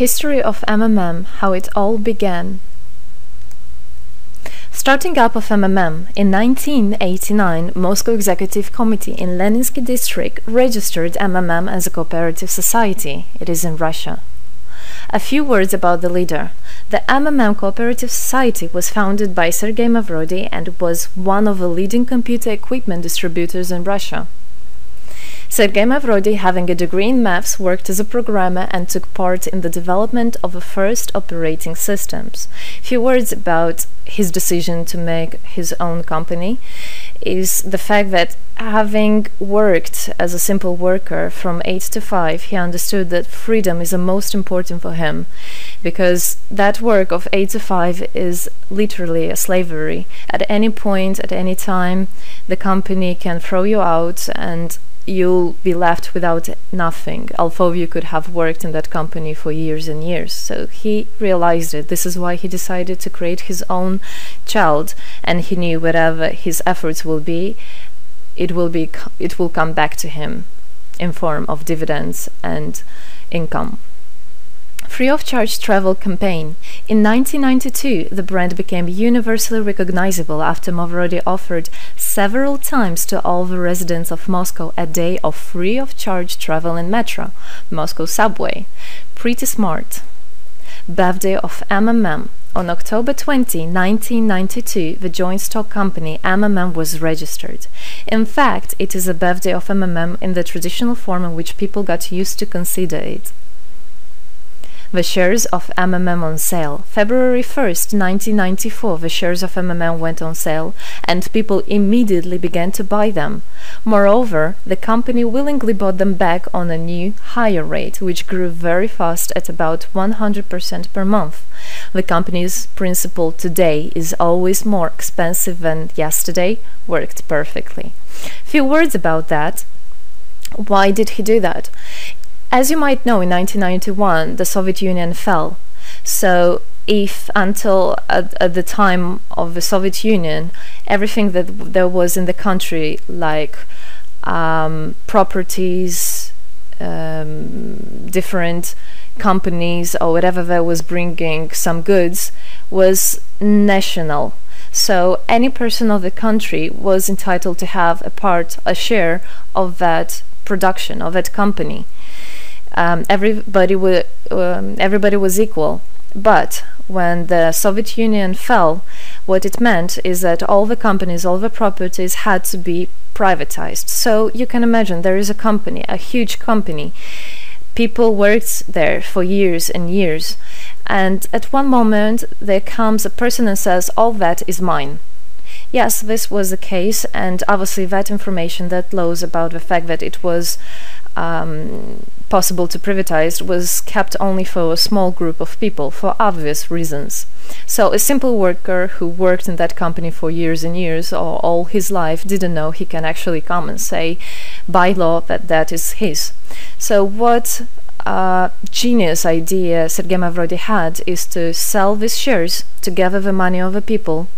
History of MMM, how it all began. Starting up of MMM, in 1989, Moscow Executive Committee in Leninsky district registered MMM as a cooperative society. It is in Russia. A few words about the leader. The MMM Cooperative Society was founded by Sergei Mavrodi and was one of the leading computer equipment distributors in Russia. Sergei Mavrodi, having a degree in maths, worked as a programmer and took part in the development of the first operating systems. A few words about his decision to make his own company is the fact that, having worked as a simple worker from 8 to 5, he understood that freedom is the most important for him, because that work of 8 to 5 is literally a slavery. At any point, at any time, the company can throw you out and you'll be left without nothing, although you could have worked in that company for years and years. So he realized it. This is why he decided to create his own child, and he knew whatever his efforts will be, it will come back to him in form of dividends and income. Free of charge travel campaign. In 1992, the brand became universally recognizable after Mavrodi offered several times to all the residents of Moscow a day of free of charge travel in metro, Moscow subway. Pretty smart. Birthday of MMM. On October 20, 1992, the joint stock company MMM was registered. In fact, it is a birthday of MMM in the traditional form in which people got used to consider it. The shares of MMM on sale. February 1st, 1994, the shares of MMM went on sale, and people immediately began to buy them. Moreover, the company willingly bought them back on a new, higher rate, which grew very fast at about 100% per month. The company's principle today is always more expensive than yesterday worked perfectly. Few words about that. Why did he do that? As you might know, in 1991, the Soviet Union fell. So if until at the time of the Soviet Union, everything that there was in the country, like properties, different companies, or whatever that was bringing some goods, was national. So any person of the country was entitled to have a share of that production, of that company. Everybody was equal. But when the Soviet Union fell, what it meant is that all the companies, all the properties had to be privatized. So you can imagine, there is a company, a huge company. People worked there for years and years, and at one moment there comes a person and says, all that is mine. Yes, this was the case, and obviously that information, that laws about the fact that it was possible to privatize was kept only for a small group of people, for obvious reasons. So a simple worker who worked in that company for years and years, or all his life, didn't know he can actually come and say by law that that is his. So what genius idea Sergei Mavrodi had is to sell these shares to gather the money of the people,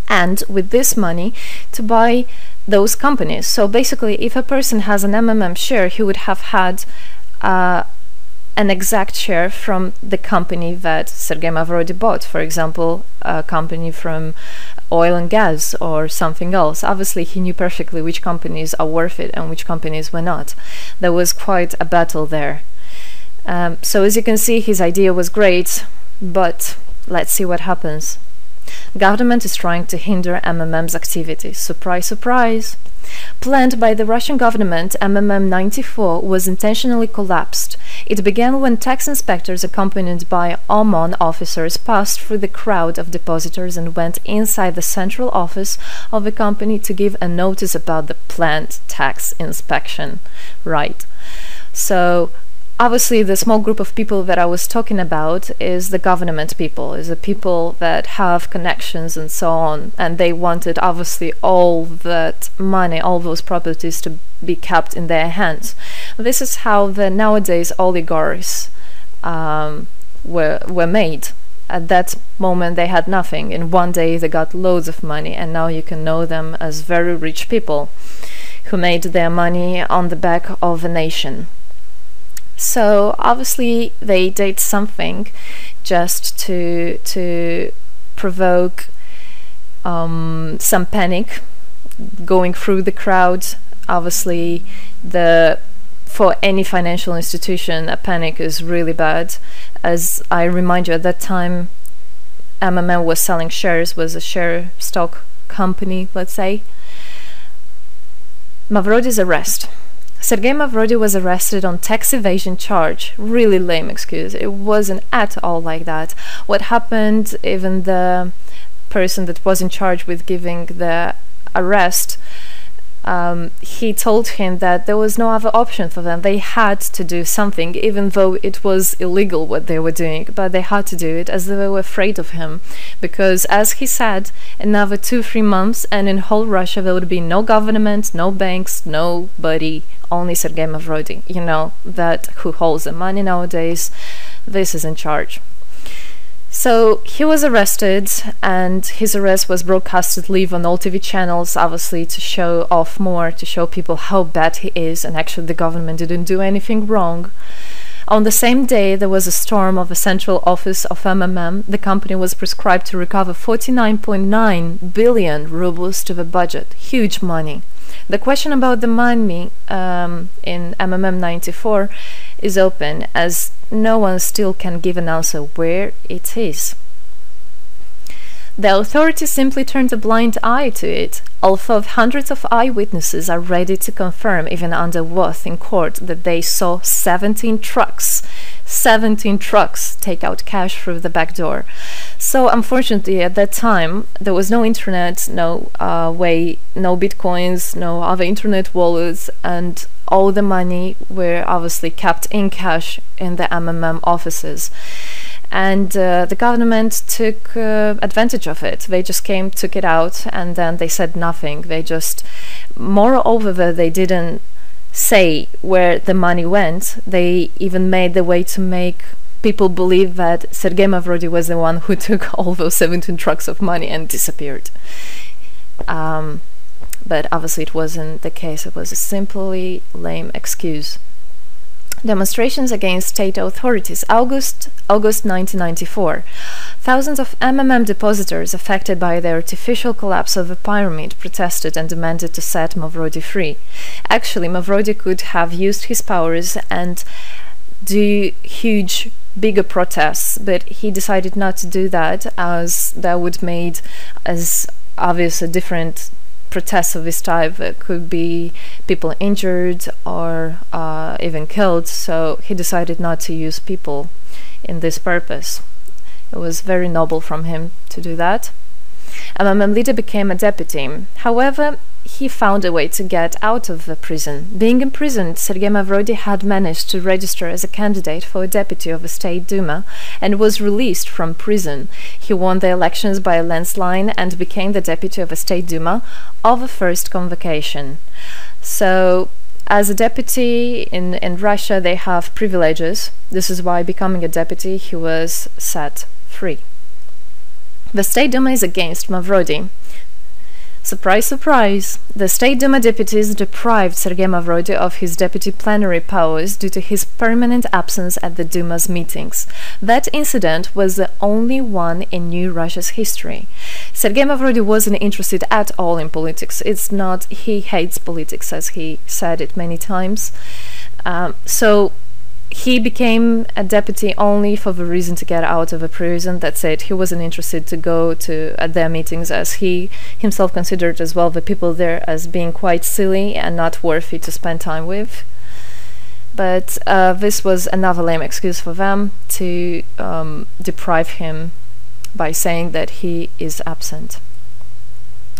and with this money to buy those companies. So basically, if a person has an MMM share, he would have had an exact share from the company that Sergei Mavrodi bought. For example, a company from oil and gas or something else. Obviously, he knew perfectly which companies are worth it and which companies were not. There was quite a battle there. So as you can see, his idea was great, but let's see what happens. Government is trying to hinder MMM's activity. Surprise, surprise! Planned by the Russian government, MMM 94 was intentionally collapsed. It began when tax inspectors accompanied by OMON officers passed through the crowd of depositors and went inside the central office of the company to give a notice about the planned tax inspection. Right. So obviously, the small group of people that I was talking about is the government people, is the people that have connections and so on, and they wanted obviously all that money, all those properties to be kept in their hands. This is how the nowadays oligarchs were made. At that moment they had nothing. In one day they got loads of money, and now you can know them as very rich people who made their money on the back of a nation. So obviously they did something just to provoke some panic going through the crowd. Obviously, for any financial institution, a panic is really bad. As I remind you, at that time, MMM was selling shares, was a share stock company, let's say. Mavrody's arrest. Sergei Mavrody was arrested on tax evasion charge. Really lame excuse. It wasn't at all like that. What happened, even the person that was in charge with giving the arrest, he told him that there was no other option for them. They had to do something, even though it was illegal what they were doing, but they had to do it as they were afraid of him. Because, as he said, another 2-3 months and in whole Russia there would be no government, no banks, nobody, only Sergei Mavrody, you know, that who holds the money nowadays. This is in charge. So he was arrested, and his arrest was broadcasted live on all TV channels, obviously to show off more, to show people how bad he is, and actually the government didn't do anything wrong. On the same day, there was a storm of the central office of MMM. The company was prescribed to recover 49.9 billion rubles to the budget. Huge money. The question about the money in MMM 94 is open, as no one still can give an answer where it is. The authorities simply turned a blind eye to it, although hundreds of eyewitnesses are ready to confirm, even under oath in court, that they saw 17 trucks take out cash through the back door. So unfortunately at that time there was no internet, no bitcoins, no other internet wallets, and all the money were obviously kept in cash in the MMM offices. And the government took advantage of it. They just came, took it out, and then they said nothing. They just, moreover, they didn't say where the money went. They even made the way to make people believe that Sergei Mavrody was the one who took all those 17 trucks of money and disappeared. But obviously it wasn't the case. It was a simply lame excuse. Demonstrations against state authorities. August 1994. Thousands of MMM depositors affected by the artificial collapse of the pyramid protested and demanded to set Mavrody free. Actually, Mavrody could have used his powers and do huge, bigger protests, but he decided not to do that, as that would made as obvious a different protests of this type. Could be people injured or even killed, so he decided not to use people in this purpose. It was very noble from him to do that. MMM leader became a deputy. However, he found a way to get out of the prison. Being imprisoned, Sergei Mavrody had managed to register as a candidate for a deputy of the State Duma and was released from prison. He won the elections by a landslide and became the deputy of the State Duma of the first convocation. So, as a deputy in Russia, they have privileges. This is why, becoming a deputy, he was set free. The State Duma is against Mavrody. Surprise, surprise! The State Duma deputies deprived Sergei Mavrody of his deputy plenary powers due to his permanent absence at the Duma's meetings. That incident was the only one in New Russia's history. Sergei Mavrody wasn't interested at all in politics. It's not, he hates politics, as he said it many times. So he became a deputy only for the reason to get out of a prison. That's it. He wasn't interested to go to their meetings, as he himself considered as well the people there as being quite silly and not worthy to spend time with. But this was another lame excuse for them to deprive him by saying that he is absent.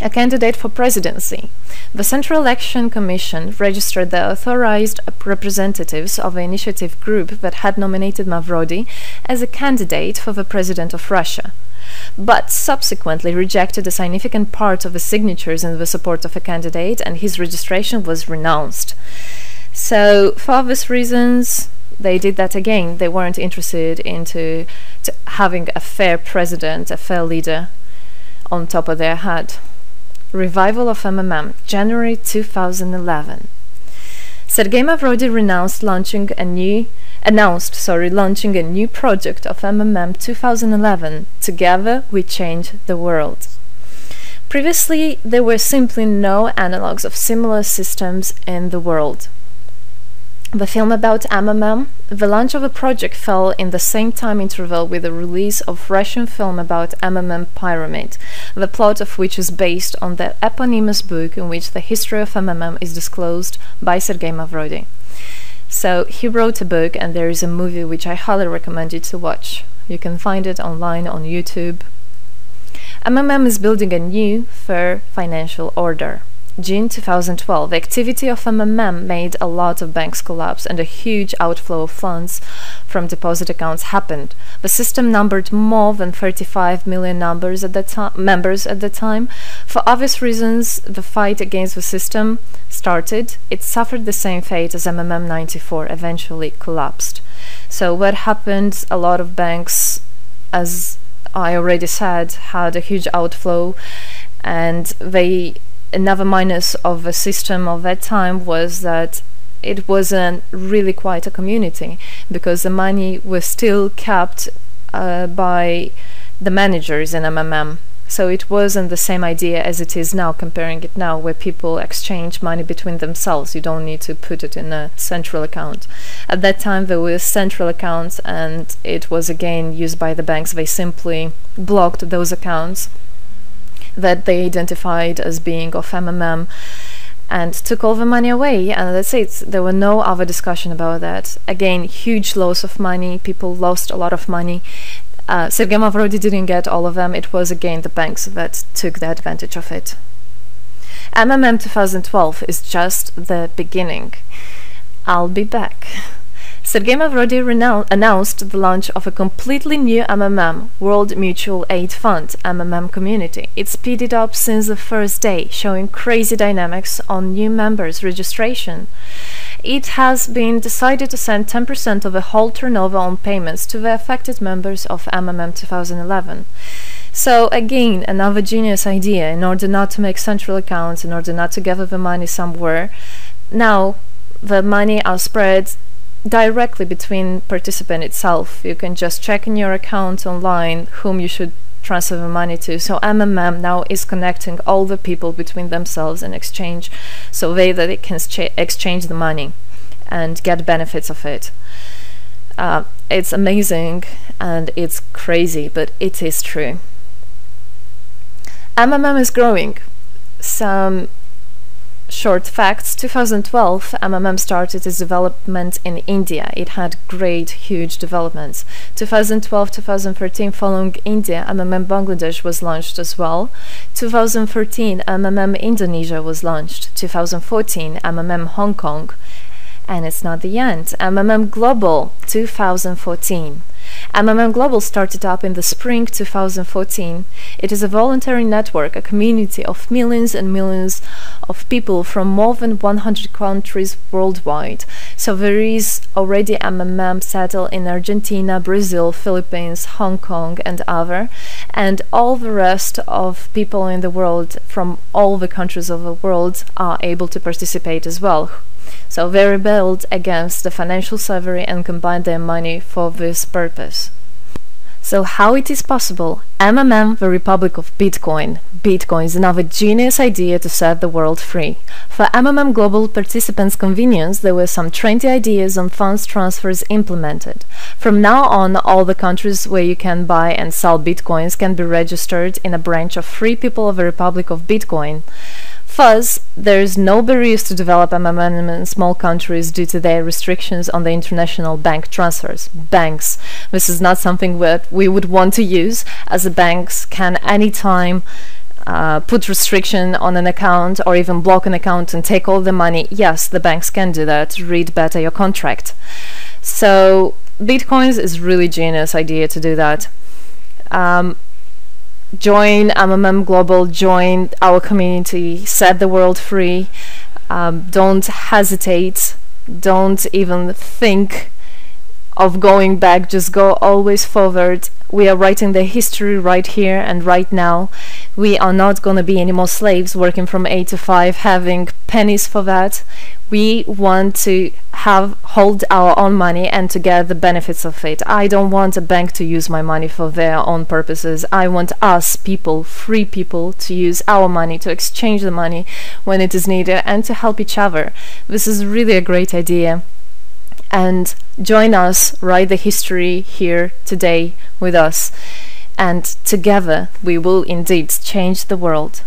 A candidate for presidency. The Central Election Commission registered the authorized representatives of the initiative group that had nominated Mavrody as a candidate for the president of Russia, but subsequently rejected a significant part of the signatures in the support of a candidate, and his registration was renounced. So, for obvious reasons, they did that again. They weren't interested into having a fair president, a fair leader on top of their head. Revival of MMM, January 2011. Sergei Mavrody renounced launching a new launching a new project of MMM 2011. Together we change the world. Previously, there were simply no analogues of similar systems in the world. The film about MMM, the launch of a project fell in the same time interval with the release of Russian film about MMM Pyramid, the plot of which is based on the eponymous book in which the history of MMM is disclosed by Sergei Mavrodi. So he wrote a book, and there is a movie which I highly recommend you to watch. You can find it online on YouTube. MMM is building a new, fair financial order. June 2012, the activity of MMM made a lot of banks collapse and a huge outflow of funds from deposit accounts happened. The system numbered more than 35 million members at the time. For obvious reasons, the fight against the system started. It suffered the same fate as MMM 94, eventually collapsed. So what happened? A lot of banks, as I already said, had a huge outflow, and another minus of the system of that time was that it wasn't really quite a community, because the money was still kept by the managers in MMM. So it wasn't the same idea as it is now, comparing it now, where people exchange money between themselves. You don't need to put it in a central account. At that time there were central accounts, and it was again used by the banks. They simply blocked those accounts that they identified as being of MMM and took all the money away, and that's it. There were no other discussion about that. Again, huge loss of money. People lost a lot of money. Sergei Mavrodi didn't get all of them. It was again the banks that took the advantage of it. MMM 2012 is just the beginning. I'll be back. Sergei Mavrodi announced the launch of a completely new MMM, World Mutual Aid Fund, MMM community. It speeded up since the first day, showing crazy dynamics on new members' registration. It has been decided to send 10% of the whole turnover on payments to the affected members of MMM 2011. So again, another genius idea. In order not to make central accounts, in order not to gather the money somewhere, now the money are spread directly between participant itself. You can just check in your account online whom you should transfer the money to. So MMM now is connecting all the people between themselves and exchange, so that they can exchange the money and get benefits of it. It's amazing and it's crazy, but it is true. MMM is growing. Some short facts. 2012, MMM started its development in India. It had great, huge developments. 2012-2013, following India, MMM Bangladesh was launched as well. 2013, MMM Indonesia was launched. 2014, MMM Hong Kong. And it's not the end. MMM Global, 2014. MMM Global started up in the spring 2014. It is a voluntary network, a community of millions and millions of people from more than 100 countries worldwide. So there is already MMM settled in Argentina, Brazil, Philippines, Hong Kong and other, and all the rest of people in the world from all the countries of the world are able to participate as well. So they rebelled against the financial slavery and combined their money for this purpose. So how it is possible? MMM, the Republic of Bitcoin. Bitcoin is another genius idea to set the world free. For MMM Global participants' convenience, there were some 20 ideas on funds transfers implemented. From now on, all the countries where you can buy and sell Bitcoins can be registered in a branch of Free People of the Republic of Bitcoin. Thus, there is no barriers to develop MMM in small countries due to their restrictions on the international bank transfers. Banks. This is not something that we would want to use, as the banks can anytime put restriction on an account or even block an account and take all the money. Yes, the banks can do that. Read better your contract. So, Bitcoins is really genius idea to do that. Join MMM Global, join our community, set the world free. Don't hesitate, don't even think of going back, just go always forward. We are writing the history right here and right now. We are not going to be any more slaves working from 8 to 5, having pennies for that. We want to hold our own money and to get the benefits of it. I don't want a bank to use my money for their own purposes. I want us people, free people, to use our money, to exchange the money when it is needed, and to help each other. This is really a great idea. And join us, write the history here today with us, and together we will indeed change the world.